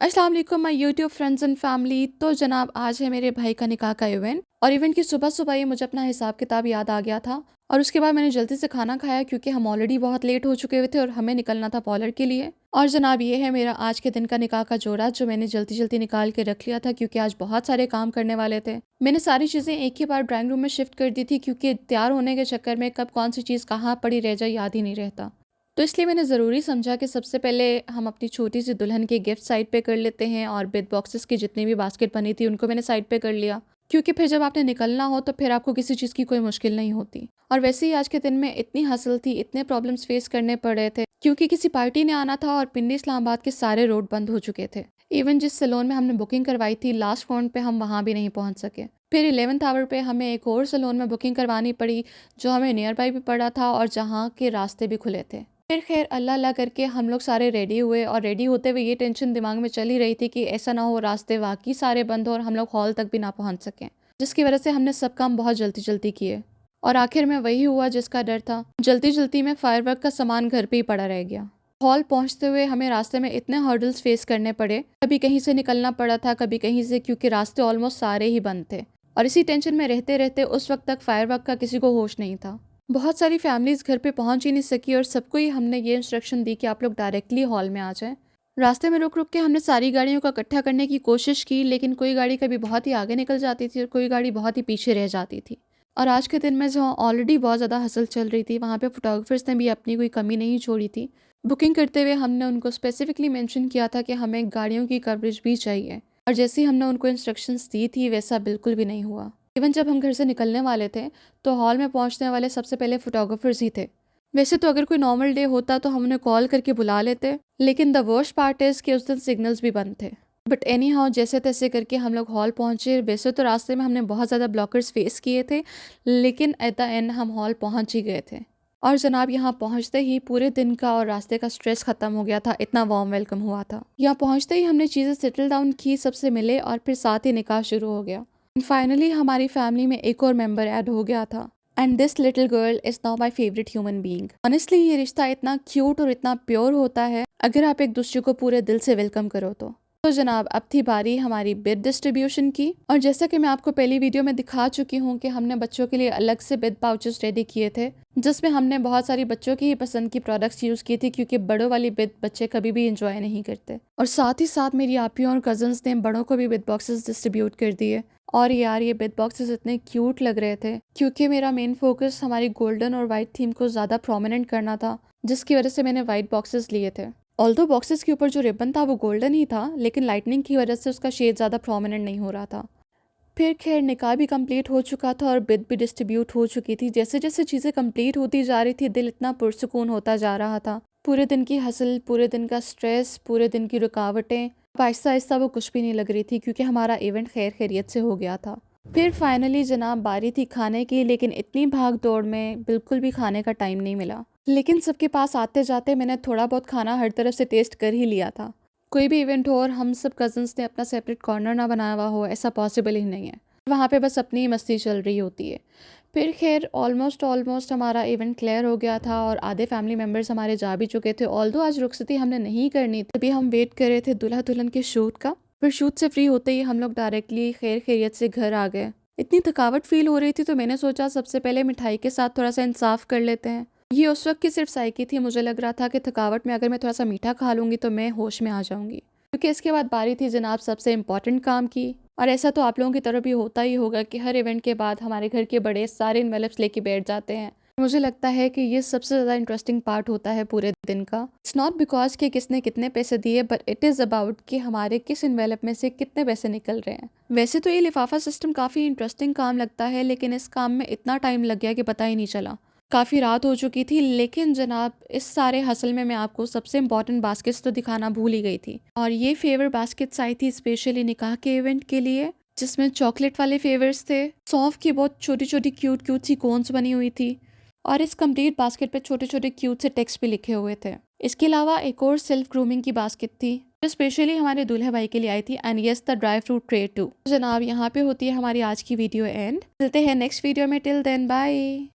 अस्सलाम वालेकुम my YouTube friends and family. तो जनाब आज है मेरे भाई का निकाह का इवेंट और इवेंट की सुबह सुबह ही मुझे अपना हिसाब किताब याद आ गया था और उसके बाद मैंने जल्दी से खाना खाया क्योंकि हम ऑलरेडी बहुत लेट हो चुके हुए थे और हमें निकलना था पॉलर के लिए। और जनाब ये है मेरा आज के दिन का निकाह का जोड़ा जो मैंने जल्दी जल्दी निकाल के रख लिया था क्योंकि आज बहुत सारे काम करने वाले थे। मैंने सारी चीज़ें एक ही बार ड्राइंग रूम में शिफ्ट कर दी थी क्योंकि तैयार होने के चक्कर में कब कौन सी चीज़ कहाँ पड़ी रह जाए याद ही नहीं रहता। तो इसलिए मैंने ज़रूरी समझा कि सबसे पहले हम अपनी छोटी सी दुल्हन के गिफ्ट साइड पे कर लेते हैं और बिग बॉक्सेस की जितनी भी बास्केट बनी थी उनको मैंने साइड पे कर लिया क्योंकि फिर जब आपने निकलना हो तो फिर आपको किसी चीज़ की कोई मुश्किल नहीं होती। और वैसे ही आज के दिन में इतनी हसल थी, इतने प्रॉब्लम्स फेस करने पड़ रहे थे क्योंकि किसी पार्टी ने आना था और पिंडी इस्लामाबाद के सारे रोड बंद हो चुके थे। इवन जिस सैलून में हमने बुकिंग करवाई थी लास्ट राउंड पे हम वहाँ भी नहीं पहुँच सके। फिर 11th आवर पे हमें एक और सैलून में बुकिंग करवानी पड़ी जो हमें नियर बाई भी पड़ा था और जहाँ के रास्ते भी खुले थे। फिर खैर अल्लाह अल्लाह करके हम लोग सारे रेडी हुए और रेडी होते हुए ये टेंशन दिमाग में चल ही रही थी कि ऐसा ना हो रास्ते वाकई सारे बंद हो और हम लोग हॉल तक भी ना पहुंच सकें, जिसकी वजह से हमने सब काम बहुत जल्दी जल्दी किए और आखिर में वही हुआ जिसका डर था। जल्दी जल्दी में फायरवर्क का सामान घर पे ही पड़ा रह गया। हॉल पहुंचते हुए हमें रास्ते में इतने हर्डल्स फेस करने पड़े, कभी कहीं से निकलना पड़ा था कभी कहीं से, क्योंकि रास्ते ऑलमोस्ट सारे ही बंद थे। और इसी टेंशन में रहते रहते उस वक्त तक फायरवर्क का किसी को होश नहीं था। बहुत सारी फैमिलीज घर पे पहुंच ही नहीं सकी और सबको ही हमने ये इंस्ट्रक्शन दी कि आप लोग डायरेक्टली हॉल में आ जाएं। रास्ते में रुक रुक के हमने सारी गाड़ियों का इकट्ठा करने की कोशिश की, लेकिन कोई गाड़ी कभी बहुत ही आगे निकल जाती थी और कोई गाड़ी बहुत ही पीछे रह जाती थी। और आज के दिन में जहाँ ऑलरेडी बहुत ज़्यादा हसल चल रही थी वहाँ पे फोटोग्राफर्स ने भी अपनी कोई कमी नहीं छोड़ी थी। बुकिंग करते हुए हमने उनको स्पेसिफिकली मेंशन किया था कि हमें गाड़ियों की कवरेज भी चाहिए और जैसे ही हमने उनको इंस्ट्रक्शंस दी थी वैसा बिल्कुल भी नहीं हुआ। इवन जब हम घर से निकलने वाले थे तो हॉल में पहुंचने वाले सबसे पहले फोटोग्राफर्स ही थे। वैसे तो अगर कोई नॉर्मल डे होता तो हम उन्हें कॉल करके बुला लेते, लेकिन द वर्स्ट पार्ट इज कि उस दिन सिग्नल्स भी बंद थे। बट एनी हाउ जैसे तैसे करके हम लोग हॉल पहुंचे। वैसे तो रास्ते में हमने बहुत ज़्यादा ब्लॉकर्स फेस किए थे, लेकिन एट द एंड हम हॉल पहुंच ही गए थे। और जनाब यहाँ पहुंचते ही पूरे दिन का और रास्ते का स्ट्रेस खत्म हो गया था, इतना वार्म वेलकम हुआ था। यहाँ पहुंचते ही हमने चीज़ें सेटल डाउन की, सबसे मिले और फिर साथ ही निकाह शुरू हो गया। फाइनली हमारी फैमिली में एक और मेंबर ऐड हो गया था and this little girl is now my favourite human being. Honestly ये रिश्ता इतना क्यूट और इतना प्योर होता है अगर आप एक दूसरे को पूरे दिल से वेलकम करो तो जनाब अब थी बारी हमारी बिड डिस्ट्रीब्यूशन की। और जैसा कि मैं आपको पहली वीडियो में दिखा चुकी हूँ कि हमने बच्चों के लिए अलग से बिड पाउचेस रेडी किए थे जिसमें हमने बहुत सारी बच्चों की ही पसंद की प्रोडक्ट्स यूज़ की थी क्योंकि बड़ों वाली बिड बच्चे कभी भी इंजॉय नहीं करते। और साथ ही साथ मेरी आपियों और कजन्स ने बड़ों को भी बिड बॉक्सेस डिस्ट्रीब्यूट कर दिए। और यार ये बिड बॉक्सेस इतने क्यूट लग रहे थे क्योंकि मेरा मेन फोकस हमारी गोल्डन और वाइट थीम को ज़्यादा प्रोमिनेंट करना था, जिसकी वजह से मैंने वाइट बॉक्सेस लिए थे। ऑल्दो बॉक्सेस के ऊपर जो रिबन था वो गोल्डन ही था, लेकिन लाइटनिंग की वजह से उसका शेड ज़्यादा प्रोमिनेंट नहीं हो रहा था। फिर खैर निकाह भी कंप्लीट हो चुका था और बिद भी डिस्ट्रीब्यूट हो चुकी थी। जैसे जैसे चीज़ें कंप्लीट होती जा रही थी दिल इतना पुरसुकून होता जा रहा था। पूरे दिन की हसल, पूरे दिन का स्ट्रेस, पूरे दिन की रुकावटें आहिस्ता आहिस्ता वो कुछ भी नहीं लग रही थी क्योंकि हमारा इवेंट खैर खैरियत से हो गया था। फिर फाइनली जनाब बारी थी खाने की, लेकिन इतनी भाग दौड़ में बिल्कुल भी खाने का टाइम नहीं मिला। लेकिन सबके पास आते जाते मैंने थोड़ा बहुत खाना हर तरफ से टेस्ट कर ही लिया था। कोई भी इवेंट हो और हम सब कजन्स ने अपना सेपरेट कॉर्नर ना बनाया हुआ हो ऐसा पॉसिबल ही नहीं है। वहाँ पे बस अपनी ही मस्ती चल रही होती है। फिर खैर ऑलमोस्ट हमारा इवेंट क्लियर हो गया था और आधे फैमिली मेम्बर्स हमारे जा भी चुके थे। ऑल्दो आज रुखसती हमने नहीं करनी थी, तभी हम वेट कर रहे थे दूल्हा दुल्हन के शूट का। फिर शूट से फ्री होते ही हम लोग डायरेक्टली खैर खैरियत से घर आ गए। इतनी थकावट फील हो रही थी तो मैंने सोचा सबसे पहले मिठाई के साथ थोड़ा सा इंसाफ कर लेते हैं। ये उस वक्त की सिर्फ साइकी थी, मुझे लग रहा था कि थकावट में अगर मैं थोड़ा सा मीठा खा लूँगी तो मैं होश में आ जाऊँगी। क्योंकि इसके बाद बारी थी जनाब सबसे इम्पॉर्टेंट काम की। और ऐसा तो आप लोगों की तरफ भी होता ही होगा कि हर इवेंट के बाद हमारे घर के बड़े सारे इन्वेलप्स लेके बैठ जाते हैं। मुझे लगता है कि ये सबसे ज़्यादा इंटरेस्टिंग पार्ट होता है पूरे दिन का। इट्स नॉट बिकॉज कि किसने कितने पैसे दिए, बट इट इज़ अबाउट कि हमारे किस इन्वेलप में से कितने पैसे निकल रहे हैं। वैसे तो ये लिफाफा सिस्टम काफ़ी इंटरेस्टिंग काम लगता है, लेकिन इस काम में इतना टाइम लग गया कि पता ही नहीं चला। काफ़ी रात हो चुकी थी, लेकिन जनाब इस सारे हसल में मैं आपको सबसे इम्पॉर्टेंट बास्केट्स तो दिखाना भूल ही गई थी। और ये फेवर बास्केट्स आई थी स्पेशली निकाह के इवेंट के लिए, जिसमें चॉकलेट वाले फेवर्स थे, सौंफ की बहुत छोटी छोटी क्यूट क्यूट सी कोन्स बनी हुई थी और इस कंप्लीट बास्केट पे छोटे छोटे क्यूट से टेक्स्ट भी लिखे हुए थे। इसके अलावा एक और सेल्फ ग्रूमिंग की बास्केट थी जो स्पेशली हमारे दूल्हे भाई के लिए आई थी, and yes the dry fruit tray too. जनाब यहाँ पे होती है हमारी आज की वीडियो एंड। मिलते हैं नेक्स्ट वीडियो में, टिल देन बाय।